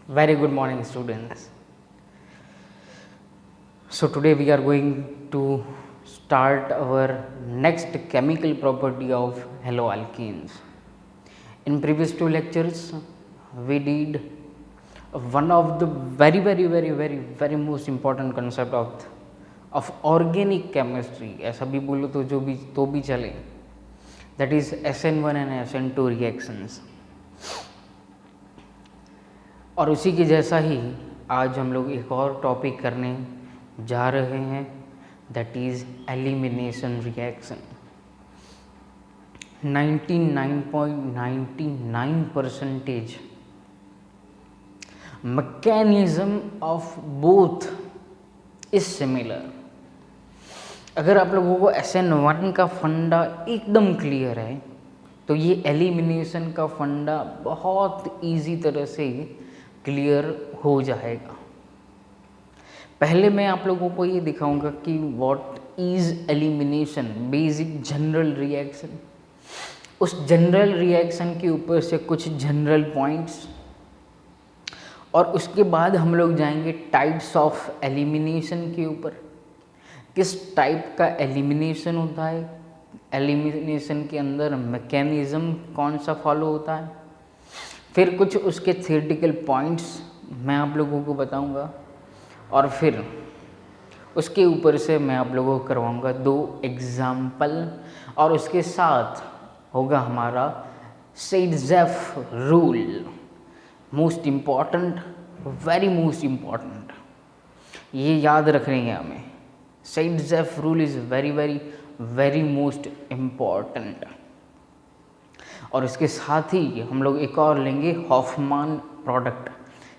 Very good morning, students. So today we are going to start our next chemical property of haloalkenes. In previous two lectures, we did one of the very most important concept of organic chemistry. ऐसा भी बोलो तो भी चले. That is SN1 and SN2 reactions. और उसी के जैसा ही आज हम लोग एक और टॉपिक करने जा रहे हैं, that is elimination reaction. 99.99% mechanism of both is similar. अगर आप लोगों को SN1 का फंडा एकदम क्लियर है तो ये एलिमिनेशन का फंडा बहुत इजी तरह से क्लियर हो जाएगा. पहले मैं आप लोगों को ये दिखाऊंगा कि what is elimination, basic general reaction. उस जनरल रिएक्शन के ऊपर से कुछ जनरल पॉइंट्स, और उसके बाद हम लोग जाएंगे टाइप्स ऑफ एलिमिनेशन के ऊपर. किस टाइप का एलिमिनेशन होता है, एलिमिनेशन के अंदर मैकेनिज्म कौन सा फॉलो होता है, फिर कुछ उसके थियोरेटिकल पॉइंट्स मैं आप लोगों को बताऊंगा, और फिर उसके ऊपर से मैं आप लोगों को करवाऊंगा 2 एग्जाम्पल, और उसके साथ होगा हमारा Saytzeff rule. Most important, very most important, ये याद रखनी है हमें. Saytzeff rule is very most important. और इसके साथ ही हम लोग एक और लेंगे Hofmann product,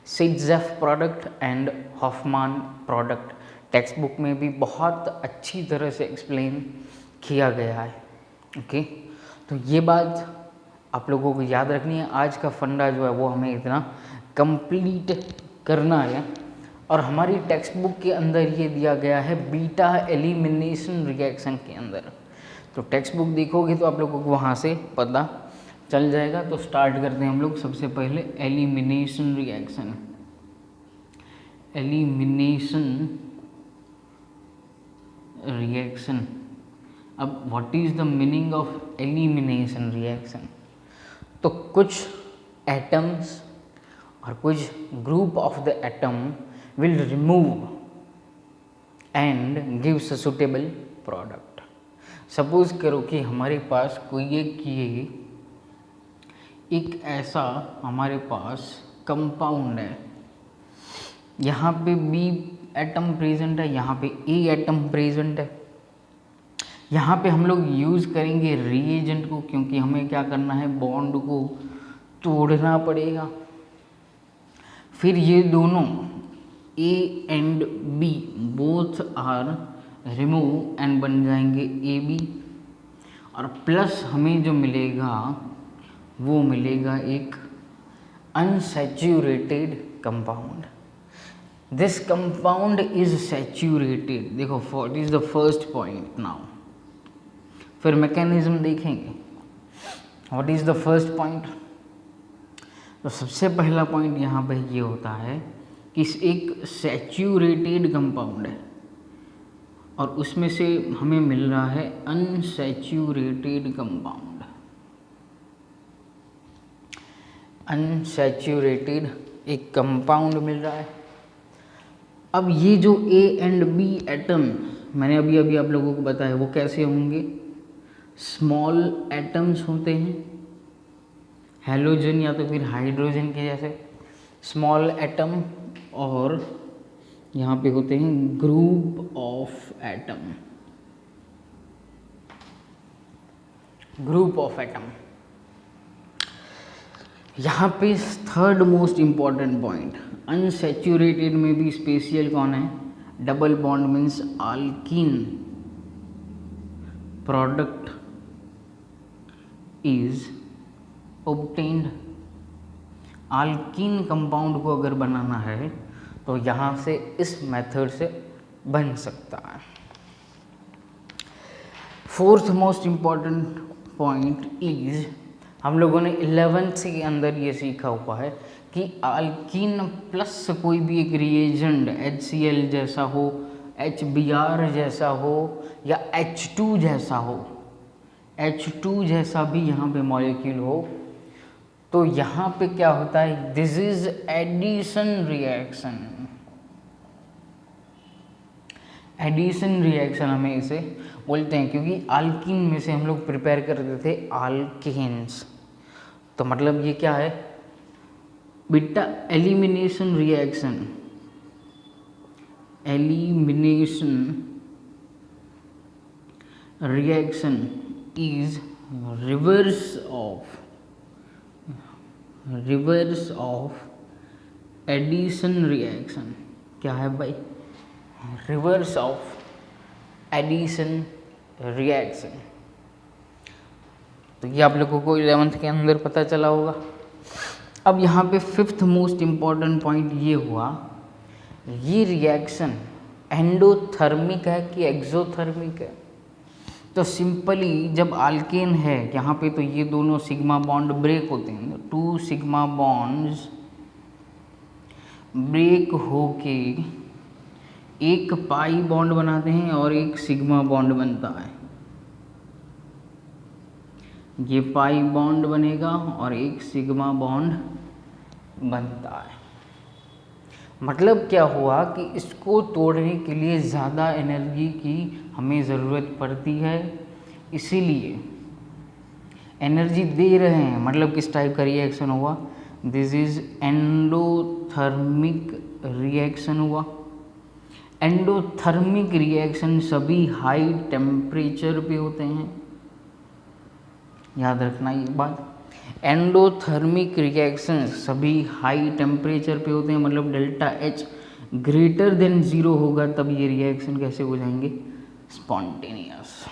Saytzeff product and Hofmann product. Textbook में भी बहुत अच्छी तरह से एक्सप्लेन किया गया है. ओके, तो ये बात आप लोगों को याद रखनी है. आज का फंडा जो है वो हमें इतना कंप्लीट करना है. और हमारी टेक्स्ट बुक के अंदर ये दिया गया है बीटा एलिमिनेशन रिएक्शन के अंदर. तो टेक्स्ट बुक देखोगे तो आप लोगों को वहाँ से पता चल जाएगा. तो स्टार्ट करते हैं हम लोग सबसे पहले एलिमिनेशन रिएक्शन. Elimination reaction. अब what is the meaning of elimination reaction? तो कुछ एटम्स और कुछ group of the atom will remove and gives a suitable product. Suppose करो कि हमारे पास कोई एक ऐसा हमारे पास कंपाउंड है, यहाँ पे B एटम प्रेजेंट है, यहाँ पे A एटम प्रेजेंट है. यहाँ पे हम लोग यूज़ करेंगे रिएजेंट को, क्योंकि हमें क्या करना है, बॉन्ड को तोड़ना पड़ेगा. फिर ये दोनों A and B both are remove and बन जाएंगे AB. और प्लस हमें जो मिलेगा वो मिलेगा एक unsaturated compound. This compound is saturated. देखो what is the first point now. फिर मैकेनिज्म देखेंगे. What is the first point? तो सबसे पहला पॉइंट यहाँ पे ये होता है कि एक सैचुरेटेड कंपाउंड है और उसमें से हमें मिल रहा है अनसैचुरेटेड कंपाउंड. अनसैचुरेटेड एक कंपाउंड मिल रहा है. अब ये जो A एंड B एटम मैंने अभी आप लोगों को बताया वो कैसे होंगे, स्मॉल एटम्स होते हैं, हेलोजन या तो फिर हाइड्रोजन के जैसे स्मॉल एटम, और यहाँ पे होते हैं group of atom. Group of atom. यहाँ पे third most important point, unsaturated में भी स्पेशल कौन है, double bond means alkene product is obtained. Alkene compound को अगर बनाना है तो यहाँ से इस मेथड से बन सकता है. Fourth most important point is हम लोगों ने 11th के अंदर ये सीखा हुआ है कि अल्कीन प्लस कोई भी एक रिएजेंट HCl जैसा हो, HBr जैसा हो या H2 जैसा हो, H2 जैसा भी यहाँ पे मॉलिक्यूल हो, तो यहाँ पे क्या होता है, this is addition reaction. Addition reaction हमें इसे बोलते हैं, क्योंकि अल्कीन में से हम लोग प्रिपेयर करते थे अल्केन्स। तो मतलब ये क्या है बेटा, elimination reaction. Elimination reaction is reverse of addition reaction. क्या है भाई, रिवर्स ऑफ एडिशन रिएक्शन। तो ये आप लोगों को 11th के अंदर पता चला होगा। अब यहाँ पे 5th मोस्ट इम्पॉर्टेंट पॉइंट ये हुआ, ये रिएक्शन एंडोथर्मिक है कि एक्सोथर्मिक है। तो सिंपली जब अल्केन है यहाँ पे, तो ये दोनों सिग्मा बॉन्ड ब्रेक होते हैं, 2 सिग्मा बॉन्ड्स ब्रेक होके एक पाई बॉन्ड बनाते हैं और एक सिग्मा बॉन्ड बनता है। ये पाई बॉन्ड बनेगा और एक सिग्मा बॉन्ड बनता है। मतलब क्या हुआ कि इसको तोड़ने के लिए ज़्यादा एनर्जी की हमें ज़रूरत पड़ती है, इसीलिए एनर्जी दे रहे हैं। मतलब किस टाइप का रिएक्शन हुआ, दिस इज एंडोथर्मिक रिएक्शन हुआ। एंडोथर्मिक रिएक्शन सभी हाई टेम्परेचर पे होते हैं, याद रखना ये बात। एंडोथर्मिक रिएक्शन सभी हाई टेम्परेचर पे होते हैं, मतलब डेल्टा H ग्रेटर देन 0 होगा तब ये रिएक्शन कैसे हो जाएंगे, spontaneous.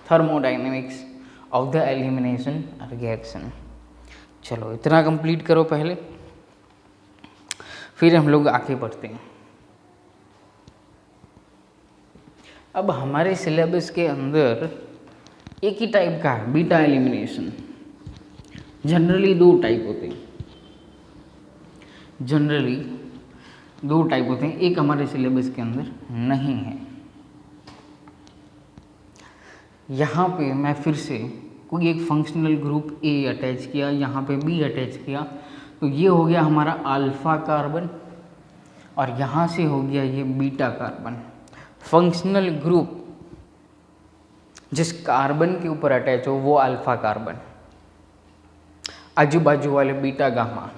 Thermodynamics of the elimination reaction. चलो इतना कंप्लीट करो पहले, फिर हम लोग आगे बढ़ते हैं। अब हमारे सिलेबस के अंदर एक ही टाइप का है बीटा एलिमिनेशन। जनरली 2 टाइप होते हैं, जनरली 2 टाइप होते हैं, एक हमारे सिलेबस के अंदर नहीं है। यहाँ पे मैं फिर से कोई एक फंक्शनल ग्रुप A अटैच किया, यहाँ पे B अटैच किया, तो ये हो गया हमारा अल्फा कार्बन और यहाँ से हो गया ये बीटा कार्बन। फंक्शनल ग्रुप जिस कार्बन के ऊपर अटैच हो वो अल्फा कार्बन, आजू बाजू वाले बीटा गामा।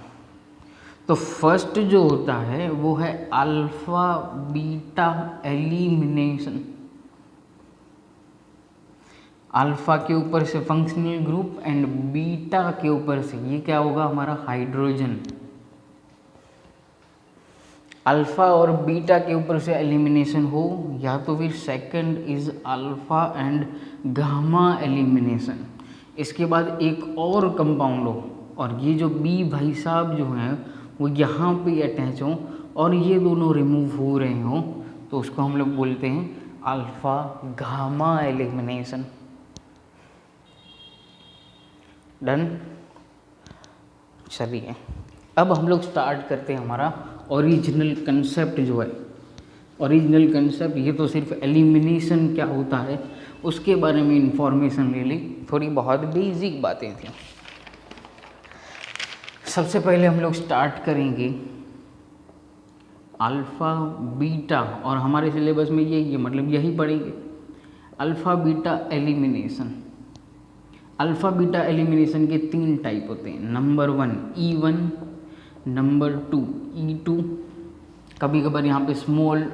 तो फर्स्ट जो होता है वो है अल्फा बीटा एलिमिनेशन। अल्फा के ऊपर से फंक्शनल ग्रुप एंड बीटा के ऊपर से ये क्या होगा हमारा हाइड्रोजन। अल्फा और बीटा के ऊपर से एलिमिनेशन हो, या तो फिर second is alpha and gamma elimination. इसके बाद एक और कंपाउंड हो और ये जो बी भाई साहब जो हैं वो यहाँ पे अटैच हों और ये दोनों रिमूव हो रहे हों, तो उसको हम लोग बोलते हैं अल्फा गामा एलिमिनेशन। डन। चलिए अब हम लोग स्टार्ट करते हैं हमारा ओरिजिनल कंसेप्ट जो है। ओरिजिनल कंसेप्ट ये तो सिर्फ एलिमिनेशन क्या होता है उसके बारे में इंफॉर्मेशन ले ली, थोड़ी बहुत बेसिक बातें थी। सबसे पहले हम लोग स्टार्ट करेंगे अल्फ़ा बीटा, और हमारे सिलेबस में यही है, मतलब यही पढ़ेंगे alpha beta elimination. Alpha beta elimination के 3 टाइप होते हैं। नंबर 1 E1, नंबर 2 E2, कभी कभार यहाँ पे स्मॉल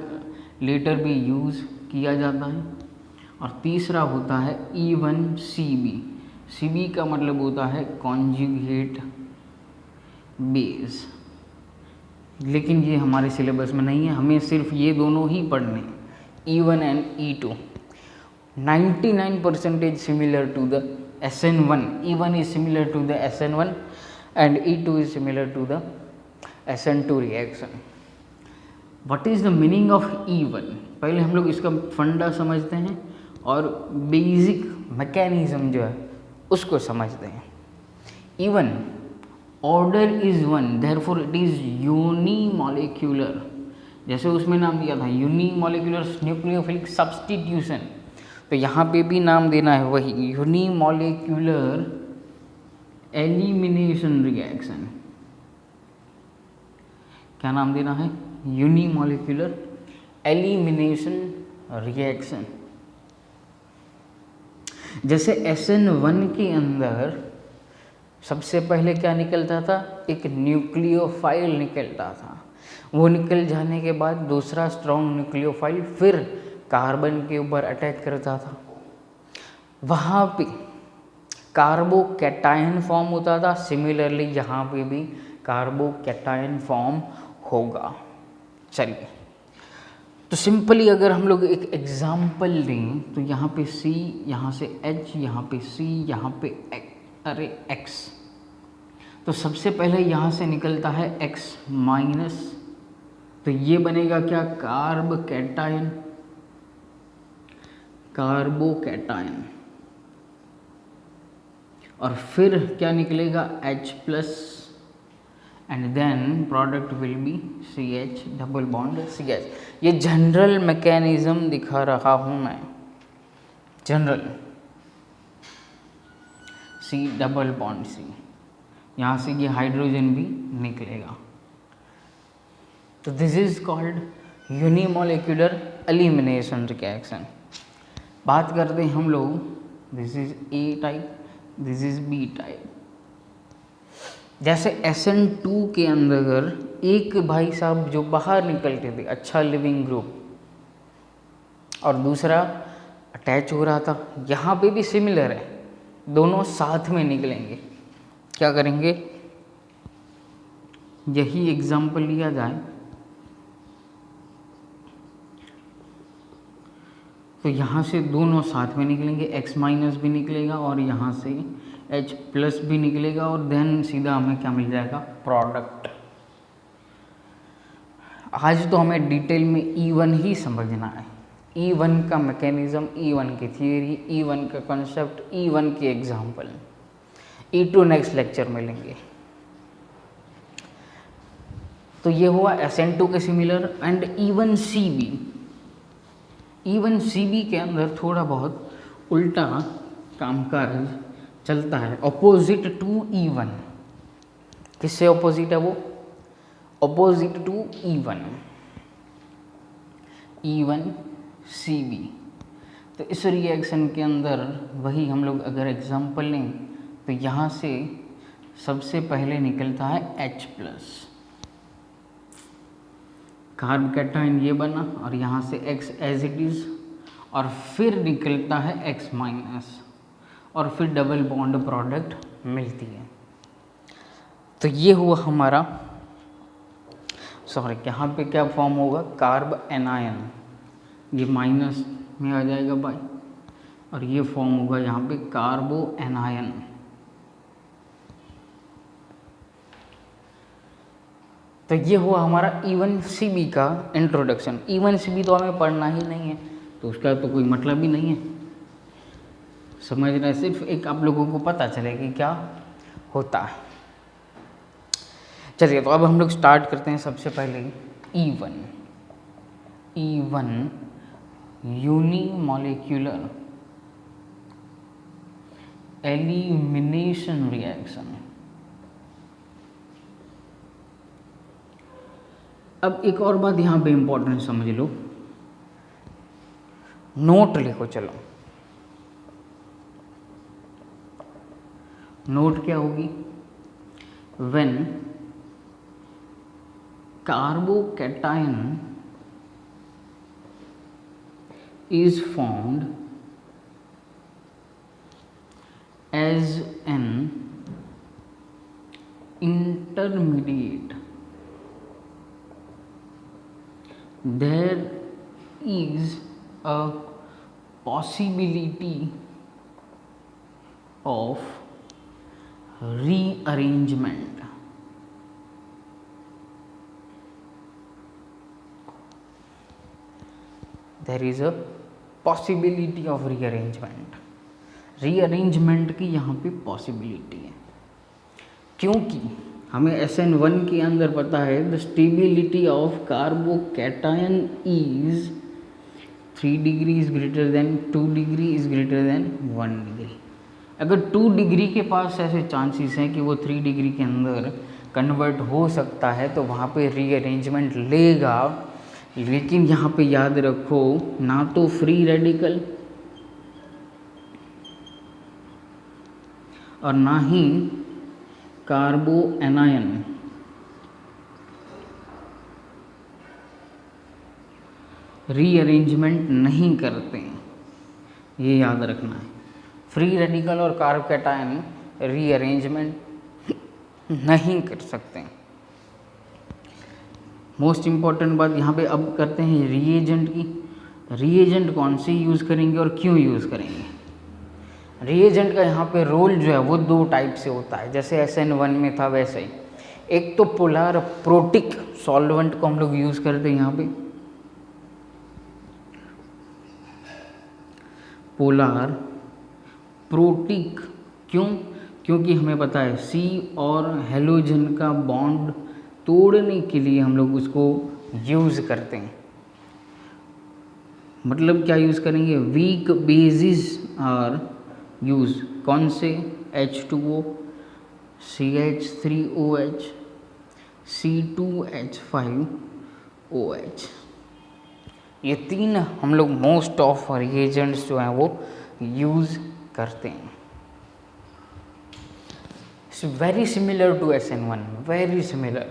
लेटर भी यूज़ किया जाता है, और तीसरा होता है E1CB। CB का मतलब होता है कॉन्जुगेट बेस, लेकिन ये हमारे सिलेबस में नहीं है, हमें सिर्फ ये दोनों ही पढ़ने, E1 and E2। 99% similar to the SN1। E1 is similar to the SN1 and E2 is similar to the SN2 reaction. What is the meaning of E1? पहले हम लोग इसका फंडा समझते हैं और बेसिक मैकेनिज्म जो है उसको समझते हैं। Even order is one, therefore it is unimolecular. जैसे उसमें नाम दिया था यूनिमॉलिक्यूलर न्यूक्लियोफिलिक सब्स्टिट्यूशन, तो यहाँ पे भी नाम देना है वही यूनिमॉलिक्यूलर एलिमिनेशन रिएक्शन। क्या नाम देना है? Unimolecular elimination reaction. जैसे SN1 के अंदर सबसे पहले क्या निकलता था? एक न्यूक्लियोफाइल निकलता था। वो निकल जाने के बाद दूसरा स्ट्रॉन्ग न्यूक्लियोफाइल फिर कार्बन के ऊपर अटैक करता था। वहाँ पे कार्बोकैटायन फॉर्म होता था। सिमिलरली यहाँ पे भी कार्बोकैटायन फॉर्म होगा। चलिए, तो सिंपली अगर हम लोग एक एग्जाम्पल लें तो यहाँ पे C, यहाँ से H, यहाँ पे C, यहाँ पे X। तो सबसे पहले यहाँ से निकलता है X माइनस, तो ये बनेगा क्या? Carbocation, carbocation. और फिर क्या निकलेगा? H plus, and then product will be CH double bond CH। ये जनरल मैकेनिज्म दिखा रहा हूँ मैं, general C double bond C, यहाँ से ये हाइड्रोजन भी निकलेगा। तो this is called unimolecular elimination reaction. बात करते हैं हम लोग, this is A type, this is B type. जैसे SN2 के अंदर एक भाई साहब जो बाहर निकलते थे, अच्छा लिविंग ग्रुप, और दूसरा अटैच हो रहा था। यहाँ पे भी सिमिलर है, दोनों साथ में निकलेंगे। क्या करेंगे? यही एग्जाम्पल लिया जाए तो यहाँ से दोनों साथ में निकलेंगे, X माइनस भी निकलेगा और यहाँ से H प्लस भी निकलेगा, और देन सीधा हमें क्या मिल जाएगा? प्रोडक्ट। आज तो हमें डिटेल में E1 ही समझना है, E1 का मैकेनिज्म, E1 की थियरी, E1 का कॉन्सेप्ट, E1 की एग्जाम्पल। E2 नेक्स्ट लेक्चर में लेंगे। तो ये हुआ SN2 के सिमिलर। एंड E1CB, E1CB के अंदर थोड़ा बहुत उल्टा कामकाज चलता है, अपोजिट टू E1। किससे अपोजिट है वो? Opposite to E1, E1CB। तो इस रिएक्शन के अंदर वही हम लोग अगर एग्जाम्पल लें तो यहाँ से सबसे पहले निकलता है H प्लस, कार्बोकैटायन ये बना, और यहाँ से X एज इट इज़, और फिर निकलता है X माइनस, और फिर डबल बॉन्ड प्रोडक्ट मिलती है। तो ये हुआ हमारा, सॉरी यहाँ पे क्या फॉर्म होगा? कार्ब एनायन, ये माइनस में आ जाएगा बाई, और ये फॉर्म होगा यहाँ पे कार्बो एनायन। तो ये हुआ हमारा E1CB का इंट्रोडक्शन। E1CB तो हमें पढ़ना ही नहीं है, तो उसका तो कोई मतलब ही नहीं है, समझना है, सिर्फ एक आप लोगों को पता चले कि क्या होता है। चलिए, तो अब हम लोग स्टार्ट करते हैं। सबसे पहले E1 यूनिमॉलिक्यूलर एलिमिनेशन रिएक्शन। अब एक और बात यहाँ पे इम्पोर्टेंट समझ लो, नोट लिखो। चलो, नोट क्या होगी? When carbocation is formed as an intermediate, there is a possibility of rearrangement. There is a possibility of rearrangement. Rearrangement की यहाँ पे पॉसिबिलिटी है। क्योंकि हमें SN1 के अंदर पता है the stability of carbocation is 3 degree is greater than 2 degree is greater than 1 degree. अगर 2 डिग्री के पास ऐसे चांसेस हैं कि वो 3 डिग्री के अंदर कन्वर्ट हो सकता है तो वहाँ पे रीअरेंजमेंट लेगा, लेकिन यहाँ पे याद रखो ना तो फ्री रेडिकल और ना ही कार्बो एनायन रीअरेंजमेंट नहीं करते हैं, ये याद रखना है। फ्री रेडिकल और कार्बोकैटायन रीअरेंजमेंट नहीं कर सकते। मोस्ट इम्पॉर्टेंट बात यहाँ पे अब करते हैं रीएजेंट की। रीएजेंट कौन से यूज़ करेंगे और क्यों यूज़ करेंगे? रीएजेंट का यहाँ पे रोल जो है वो 2 टाइप से होता है, जैसे SN1 में था वैसे ही। एक तो पोलार प्रोटिक सॉल्वेंट को हम लोग यूज़ करते हैं यहाँ पे, पोलार प्रोटिक। क्यों? क्योंकि हमें पता है C और हेलोजन का बॉन्ड तोड़ने के लिए हम लोग उसको यूज़ करते हैं। मतलब क्या यूज़ करेंगे? Weak bases are use. कौन से? H2O, CH3OH, C2H5OH। ये 3 हम लोग मोस्ट ऑफ रिएजेंट्स जो हैं वो यूज़ करते हैं। It's very similar to SN1, very similar.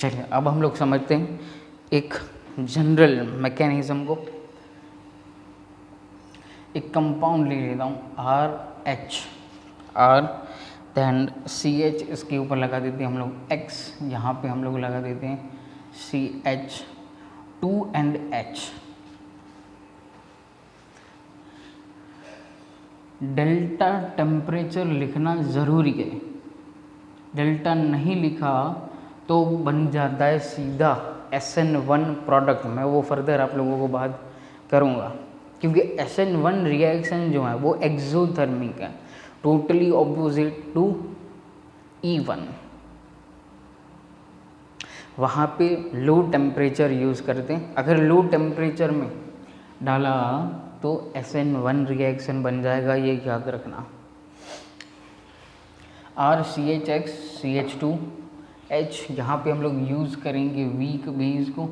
चलिए अब हम लोग समझते हैं एक जनरल मैकेनिज्म को। एक कंपाउंड ले लेता हूँ RH, R दैन CH, इसके ऊपर लगा देते हैं हम लोग X, यहाँ पे हम लोग लगा देते हैं CH2 and H। Delta temperature लिखना ज़रूरी है, डेल्टा नहीं लिखा तो बन जाता है सीधा SN1 प्रोडक्ट। मैं वो फर्दर आप लोगों को बात करूँगा, क्योंकि SN1 रिएक्शन जो है वो एक्सोथर्मिक है, टोटली ऑपोजिट टू E1। वहाँ पे लो टेम्परेचर यूज़ करते हैं। अगर लो टेम्परेचर में डाला तो SN1 रिएक्शन बन जाएगा, ये याद रखना। RCHX CH2H, यहाँ पे हम लोग यूज़ करेंगे वीक बेस को।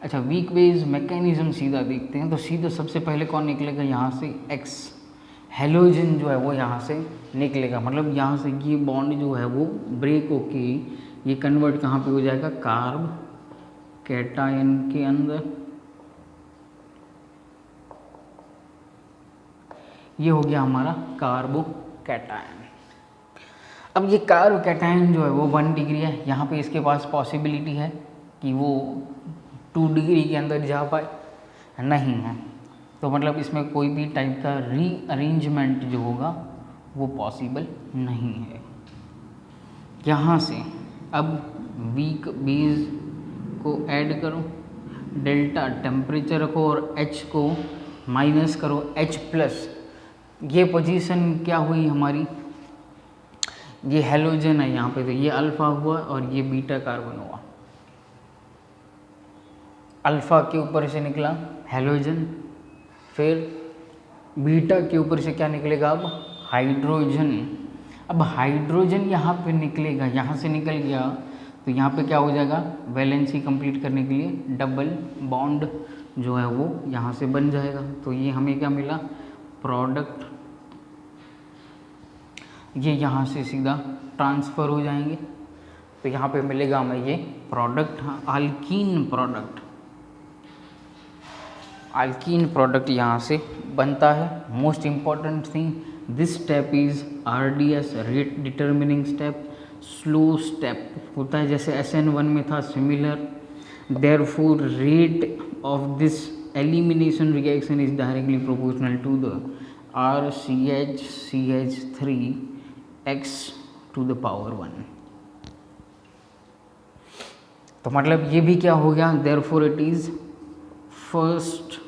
अच्छा, वीक बेस मैकेनिज्म सीधा देखते हैं तो सीधा सबसे पहले कौन निकलेगा? यहाँ से X, हेलोजन जो है वो यहाँ से निकलेगा। मतलब यहाँ से ये बॉन्ड जो है वो ब्रेक होके ये कन्वर्ट कहाँ पे हो जाएगा? कार्ब कैटायन के अंदर। ये हो गया हमारा कार्बो कैटायन। अब ये कार्ब कैटायन जो है वो 1 डिग्री है, यहाँ पे इसके पास पॉसिबिलिटी है कि वो 2 डिग्री के अंदर जा पाए, नहीं है। तो मतलब इसमें कोई भी टाइप का रीअरेंजमेंट जो होगा वो पॉसिबल नहीं है। यहाँ से अब वीक बेस को ऐड करो, डेल्टा टेम्परेचर रखो और H को माइनस करो H+। ये पोजीशन क्या हुई हमारी? ये हेलोजन है यहाँ पे, तो ये अल्फ़ा हुआ और ये बीटा कार्बन हुआ। अल्फ़ा के ऊपर से निकला हेलोजन, फिर बीटा के ऊपर से क्या निकलेगा? अब हाइड्रोजन। अब हाइड्रोजन यहाँ पे निकलेगा, यहाँ से निकल गया तो यहाँ पे क्या हो जाएगा? वैलेंसी कंप्लीट करने के लिए डबल बॉन्ड जो है वो यहाँ से बन जाएगा। तो ये हमें क्या मिला? प्रोडक्ट। ये यहाँ से सीधा ट्रांसफ़र हो जाएंगे तो यहाँ पे मिलेगा हमें ये product, alkene product. Alkene product यहाँ से बनता है। Most important thing, this step is RDS, rate determining step, slow step होता है, जैसे SN1 में था similar. Therefore rate of this elimination reaction is directly proportional to the RCH3X to the power 1। तो मतलब ये भी क्या हो गया? Therefore it is first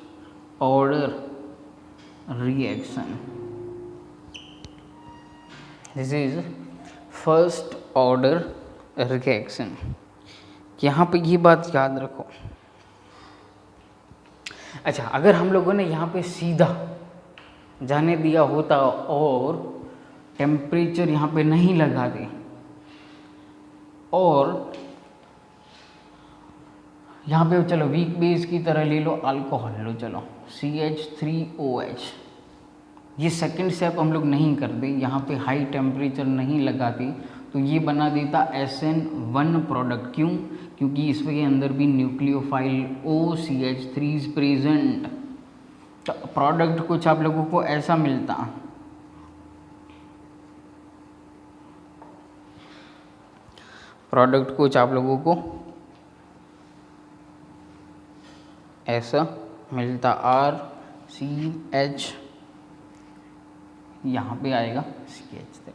order reaction, this is first order reaction. यहाँ पे ये बात याद रखो। अच्छा, अगर हम लोगों ने यहाँ पे सीधा जाने दिया होता और टेम्परेचर यहाँ पे नहीं लगा दे और यहाँ पे चलो वीक बेस की तरह ले लो, अल्कोहल लो, चलो CH3OH, ये सेकंड स्टेप हम लोग नहीं करते, यहाँ पे हाई टेम्परेचर नहीं लगाते, तो ये बना देता SN1 प्रोडक्ट। क्यों? क्योंकि इसके अंदर भी न्यूक्लियोफाइल OCH3 इज प्रेजेंट। तो प्रोडक्ट कुछ आप लोगों को ऐसा मिलता, प्रोडक्ट कुछ आप लोगों को ऐसा मिलता, RCH, यहाँ पे आएगा CH3,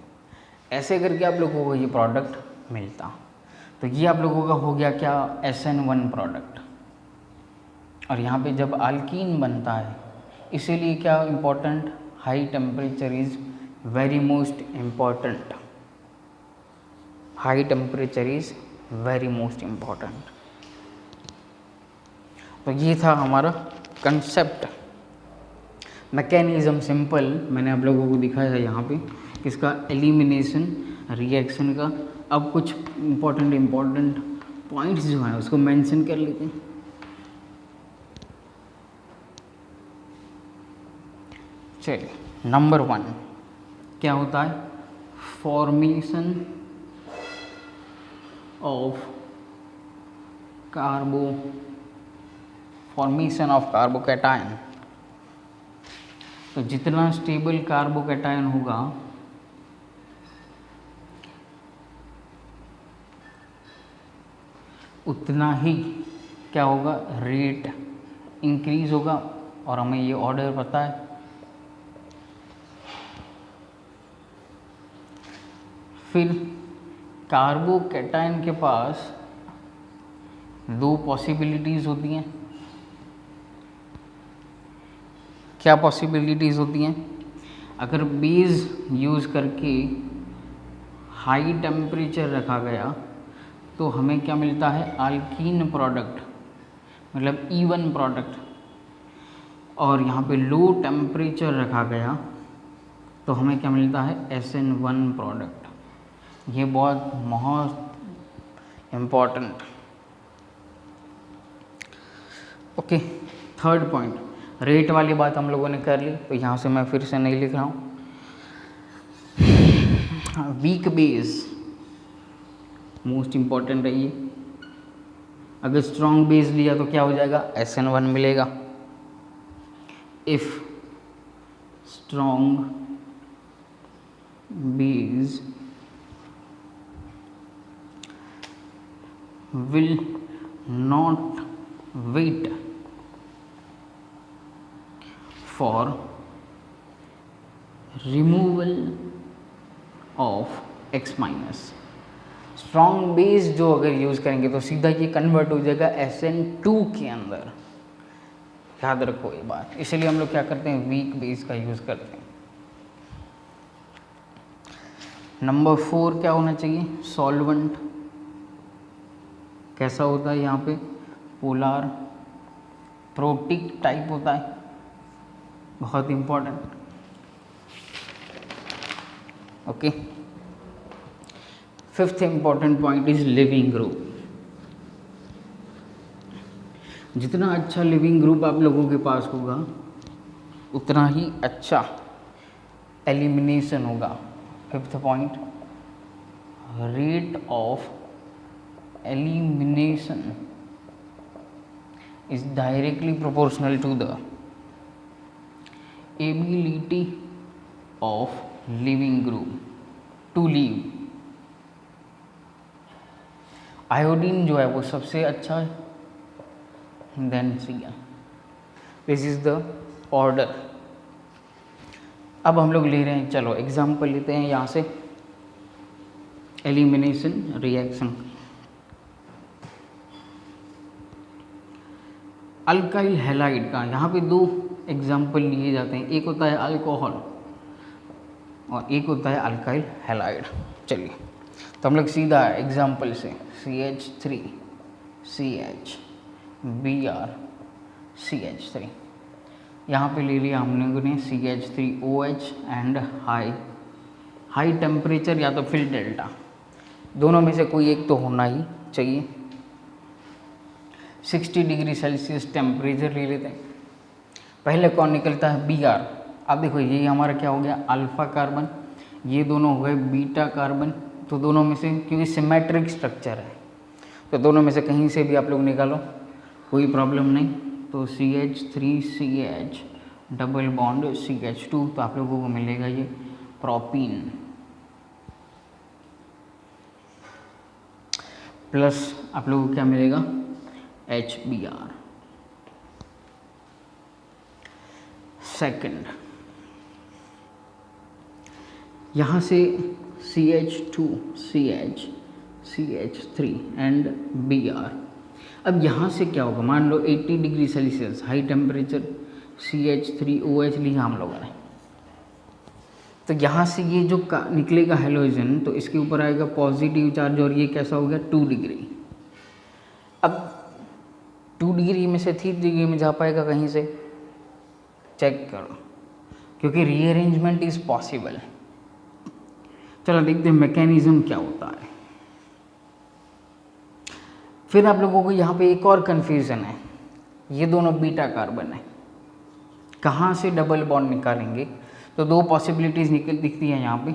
ऐसे करके आप लोगों को ये प्रोडक्ट मिलता। तो ये आप लोगों का हो गया क्या, SN1 प्रोडक्ट। और यहाँ पे जब अल्कीन बनता है, इसीलिए क्या important, high temperature is very most important, high temperature is very most important. तो ये था हमारा कंसेप्ट। मैकेनिज्म सिंपल मैंने आप लोगों को दिखाया है यहाँ पे, इसका एलिमिनेशन रिएक्शन का। अब कुछ इम्पोर्टेंट पॉइंट्स जो हैं उसको मेंशन कर लेते हैं। चलिए, नंबर 1 क्या होता है, फॉर्मेशन ऑफ कार्बोकैटायन। तो जितना स्टेबल कार्बोकैटायन होगा उतना ही क्या होगा, रेट इंक्रीज होगा। और हमें ये ऑर्डर पता है, फिर कार्बोकैटायन के पास 2 पॉसिबिलिटीज़ होती हैं। क्या पॉसिबिलिटीज़ होती हैं, अगर बेस यूज़ करके हाई टेम्परेचर रखा गया तो हमें क्या मिलता है, अल्कीन प्रोडक्ट, मतलब E1 प्रोडक्ट। और यहाँ पे लो टेम्परेचर रखा गया तो हमें क्या मिलता है, SN1 प्रोडक्ट। ये बहुत important. Okay, third point, rate वाली बात हम लोगों ने कर ली, तो यहाँ से मैं फिर से नहीं लिख रहा हूँ। वीक बेस मोस्ट इम्पॉर्टेंट है ये। अगर स्ट्रॉन्ग बेस लिया तो क्या हो जाएगा, SN1 मिलेगा। If strong base will not wait for removal of X minus. Strong base जो अगर यूज़ करेंगे तो सीधा ये कन्वर्ट हो जाएगा SN2 के अंदर। याद रखो ये बात, इसलिए हम लोग क्या करते हैं, वीक बेस का यूज़ करते हैं। नंबर 4 क्या होना चाहिए, सॉल्वेंट। कैसा होता है यहाँ पे, पोलार प्रोटिक टाइप होता है, बहुत important. Okay, fifth important point is leaving group. जितना अच्छा लिविंग ग्रुप आप लोगों के पास होगा उतना ही अच्छा एलिमिनेशन होगा। Fifth point, rate of elimination is directly proportional to the ability of living group to leave। Iodine जो है वो सबसे अच्छा है, then Cl। This is the order. अब हम लोग ले रहे हैं, चलो एग्जाम्पल लेते हैं यहाँ से, एलिमिनेशन रिएक्शन। अल्काइल हैलाइड का यहाँ पे दो एग्जाम्पल लिए जाते हैं, एक होता है अल्कोहल और एक होता है अल्काइल हैलाइड। चलिए तो हम लोग सीधा एग्जाम्पल से CH3 CH Br CH3 यहाँ पे ले लिया हम लोगों ने CH3OH एंड हाई टेम्परेचर या तो फिर डेल्टा, दोनों में से कोई एक तो होना ही चाहिए। 60 डिग्री सेल्सियस टेम्परेचर ले लेते हैं। पहले कौन निकलता है Br। अब देखो ये हमारा क्या हो गया अल्फा कार्बन, ये दोनों हो गए बीटा कार्बन। तो दोनों में से क्योंकि सिमेट्रिक स्ट्रक्चर है तो दोनों में से कहीं से भी आप लोग निकालो कोई प्रॉब्लम नहीं। तो CH3CH डबल बॉन्ड CH2 तो आप लोगों को मिलेगा ये प्रोपीन प्लस आप लोगों को क्या मिलेगा HBr। सेकंड यहाँ से CH2 CH CH3 and Br। अब यहाँ से क्या होगा, मान लो 80 degree Celsius high temperature CH3OH लिया हम लोगों ने, तो यहाँ से ये जो निकलेगा हेलोजन तो इसके ऊपर आएगा पॉजिटिव चार्ज और ये कैसा हो गया 2 डिग्री। अब 2 डिग्री में से 3 डिग्री में जा पाएगा कहीं से, चेक करो क्योंकि रीअरेंजमेंट इज पॉसिबल। चलो देखते हैं मैकेनिज्म क्या होता है। फिर आप लोगों को यहाँ पे एक और कन्फ्यूज़न है, ये दोनों बीटा कार्बन है, कहाँ से डबल बॉन्ड निकालेंगे। तो दो पॉसिबिलिटीज़ दिखती है यहाँ पे।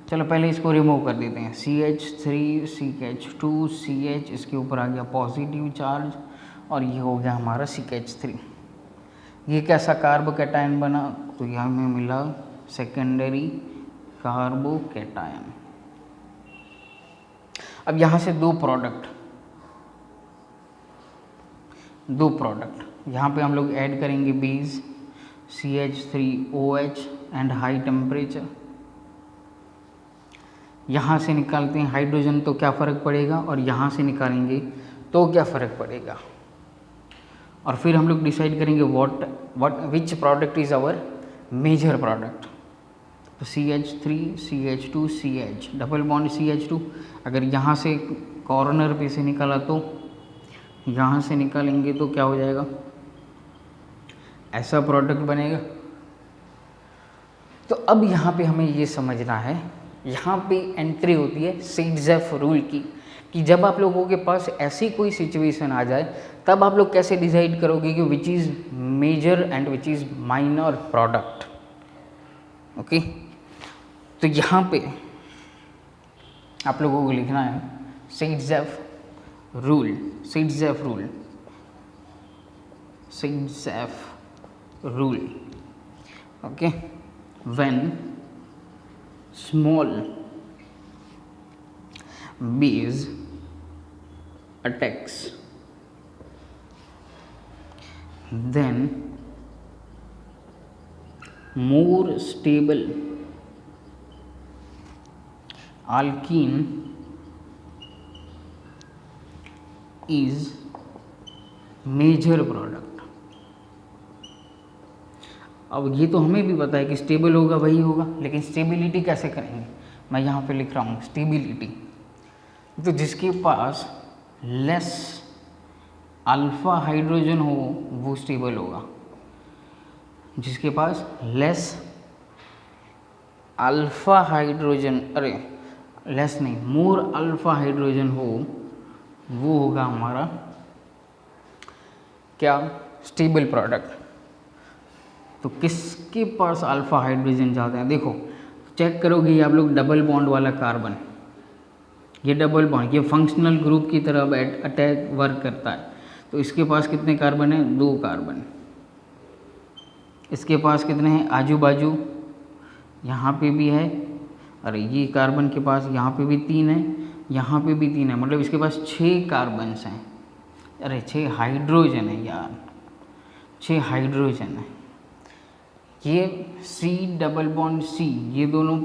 चलो पहले इसको रिमूव कर देते हैं। CH3 CH2 CH इसके ऊपर आ गया पॉजिटिव चार्ज और ये हो गया हमारा CH3। ये कैसा कार्बोकैटायन बना, तो यहाँ में मिला सेकेंडरी कार्बोकैटायन। अब यहाँ से दो प्रोडक्ट यहाँ पे हम लोग ऐड करेंगे बीज CH3OH एंड हाई टेम्परेचर। यहाँ से निकालते हैं हाइड्रोजन तो क्या फ़र्क पड़ेगा और यहाँ से निकालेंगे तो क्या फ़र्क पड़ेगा। और फिर हम लोग डिसाइड करेंगे which product is our major product. तो CH3 CH2 CH double bond CH2, अगर यहाँ से कॉर्नर पे से निकाला तो यहाँ से निकालेंगे तो क्या हो जाएगा, ऐसा प्रोडक्ट बनेगा। तो अब यहाँ पे हमें ये समझना है, यहाँ पे एंट्री होती है सीडजेफ रूल की, कि जब आप लोगों के पास ऐसी कोई सिचुएशन आ जाए तब आप लोग कैसे डिसाइड करोगे कि which is major and which is minor product. Okay, तो यहाँ पे आप लोगों को लिखना है Saytzeff rule. Okay, when small bees attacks then more stable alkene is major product। अब ये तो हमें भी पता है कि स्टेबल होगा वही होगा, लेकिन स्टेबिलिटी कैसे करेंगे, मैं यहाँ पे लिख रहा हूँ स्टेबिलिटी। तो जिसके पास लेस अल्फा हाइड्रोजन हो वो स्टेबल होगा, जिसके पास लेस अल्फा हाइड्रोजन लेस नहीं मोर अल्फा हाइड्रोजन हो वो होगा हमारा क्या, स्टेबल प्रोडक्ट। तो किसके पास अल्फा हाइड्रोजन ज़्यादा है, देखो चेक करोगे आप लोग डबल बॉन्ड वाला कार्बन, ये डबल बॉन्ड ये फंक्शनल ग्रुप की तरह अटैक वर्क करता है। तो इसके पास कितने कार्बन है, 2 कार्बन। इसके पास कितने हैं आजू बाजू, यहाँ पे भी है, अरे ये कार्बन के पास यहाँ पे भी 3 है, यहाँ पे भी 3 है, मतलब इसके पास 6 कार्बन्स हैं। अरे 6 हाइड्रोजन है यार, 6 हाइड्रोजन है। ये C डबल बॉन्ड C ये दोनों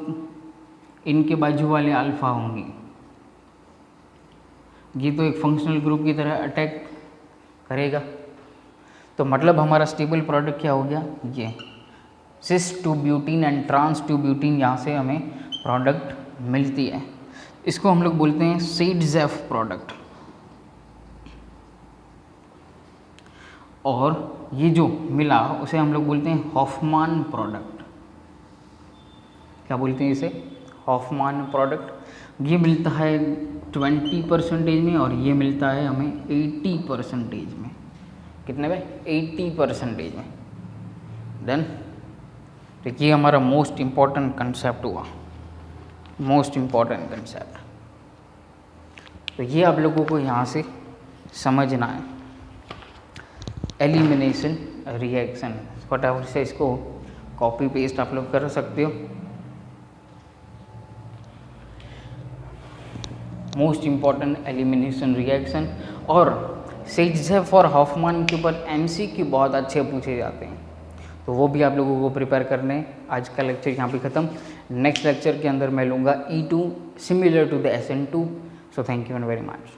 इनके बाजू वाले अल्फा होंगे। ये तो एक फंक्शनल ग्रुप की तरह अटैक करेगा। तो मतलब हमारा स्टेबल प्रोडक्ट क्या हो गया, ये cis two butene and trans two butene, यहाँ से हमें प्रोडक्ट मिलती है। इसको हम लोग बोलते हैं सीडजेफ प्रोडक्ट। और ये जो मिला उसे हम लोग बोलते हैं हॉफमान प्रोडक्ट। क्या बोलते हैं इसे, हॉफमान प्रोडक्ट। ये मिलता है 20% में और ये मिलता है हमें 80% में। कितने में, 80% में। देन तो ये हमारा मोस्ट इम्पॉर्टेंट कंसेप्ट हुआ, मोस्ट इम्पॉर्टेंट कंसेप्ट। तो ये आप लोगों को यहाँ से समझना है, एलिमिनेशन रिएक्शन। फटाफट से इसको कॉपी पेस्ट आप लोग कर सकते हो। Most important elimination reaction. और सीडजेफ और हॉफमान के ऊपर एमसीक्यू बहुत अच्छे पूछे जाते हैं, तो वो भी आप लोगों को प्रिपेयर करने हैं। आज का लेक्चर यहाँ पे ख़त्म। नेक्स्ट लेक्चर के अंदर मैं लूँगा E2 similar to the SN2। So thank you very much.